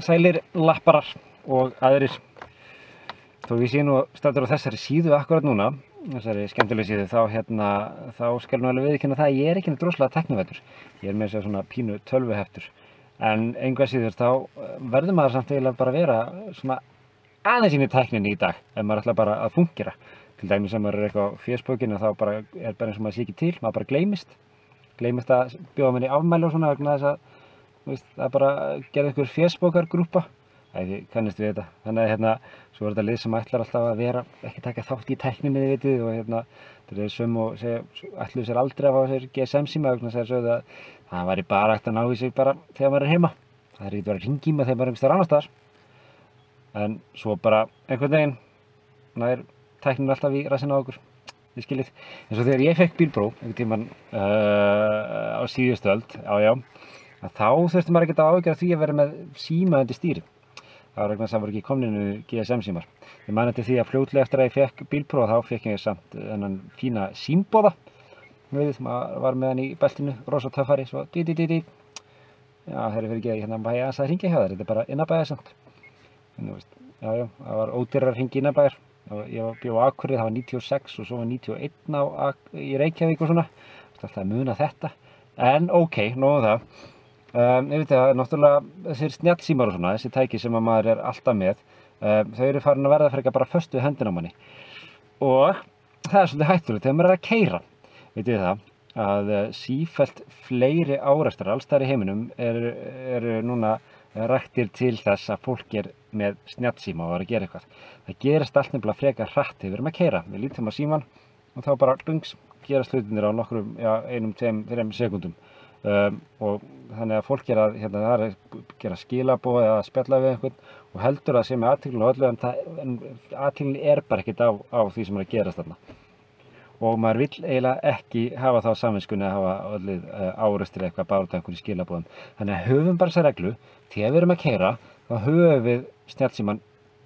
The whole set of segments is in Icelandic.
Sælir lapparar og aðrir. Þó ég sé nú staddur á þessari síðu akkurat núna, þessari skemmtilegu síðu, þá skal nú alveg viðurkenna það að ég ekki neitt rosalega tæknivæddur. Ég meira að segja svona pínu tölvuheftur. En engu að síður þá verður maður samt eiginlega bara að vera svona aðeins inn í tækninni í dag, ef maður ætlar bara að fúnkera. Til dæmis sem maður eitthvað á Facebookinu þá bara bara eins og maður sé ekki til, maður bara gleymist að bjóða manni afmæli og svona vegna þess að það bara gerði ykkur Facebookargrúpa. Þið kannist við þetta. Þannig að svo er þetta lið sem ætlar alltaf að vera, ekki taka þátt í tækninni, þið vitið, og þeir eru söm og ætluðu sér aldrei að fá sér GSM-síma vegna þess að sögðu að það væri bara hægt að ná í sig bara þegar maður er heima. Það er ekki verið að hringja í mig þegar maður er einhvers staðar annars staðar. En svo bara einhvern veginn nær tæknin alltaf í rassinn á okkur. Þið skiljið. En svo þegar ég fekk bílpróf einhvern tímann á síðustu öld, þá þurfti maður ekkert að áhyggjur af því að vera með síma undir stýri. Það var vegna þess að það voru ekki komninu GSM-símar. Ég man eftir því að fljótlega eftir að ég fekk bílpróf þá fekk ég samt þennan fína símboða. Maður var með hann í beltinu, rosa töffari, svo dí. Já, þeir eru fyrir ekki að bæja að hringja hjá þér, þetta er bara innabæja samt. En það var ódýrara að hringja innabæjar. Ég bjó á Akureyri, það var 96 og svo var 91 í Reykjavík og svona. Það er alltaf að muna þetta. En ok, nóg um það. Ég veit að náttúrulega þessir snjallsímar og svona, þessi tæki sem að maður er alltaf með, þau eru farin að verða frekar bara föst við hendina á manni. Og það er svolítið hættulegt þegar maður er að keyra. Vitið það að sífellt fleiri árekstrar alls staðar í heiminum eru núna raktir til þess að fólk er með snjallsíma og er að gera eitthvað. Það gerist allt nefnilega frekar hratt þegar við erum að keyra. Við lítum á síman og þá bara gerast hlutirnir á nokkrum, 1-2-3 sekúndum. Og þannig að fólk er að gera skilaboð eða spjalla við einhvern og heldur að sé með athygli og öllu, en athygli er bara ekkert á því sem er að gerast þarna. Og maður vill eiginlega ekki hafa þá samviskunni að hafa öllið árekstur eitthvað bara út af einhverju skilaboðum. Þannig að höfum bara þessa reglu, þegar við erum að keyra, þá höfum við snjallsímann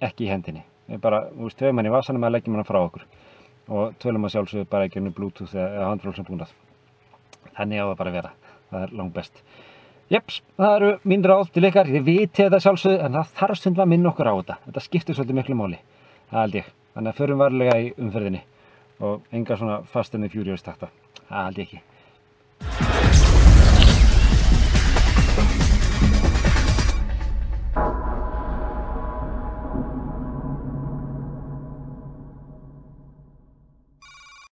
ekki í hendinni. Við bara tvöfum hann í vasanum eða leggjum hann frá okkur. Og tölum að sjálfsögðu bara ekki Bluetooth eða handfrjálsan. Þannig á það bara að vera. Það er langbest. Jeps, það eru mín ráð til ykkar. Þið vitið þetta sjálfsögðu, en það þarf stundum að minna okkur á þetta. Þetta skiptir svolítið miklu máli. Það held ég. Þannig að förum varlega í umferðinni og enga svona Fast and the Furious takta. Það held ég ekki.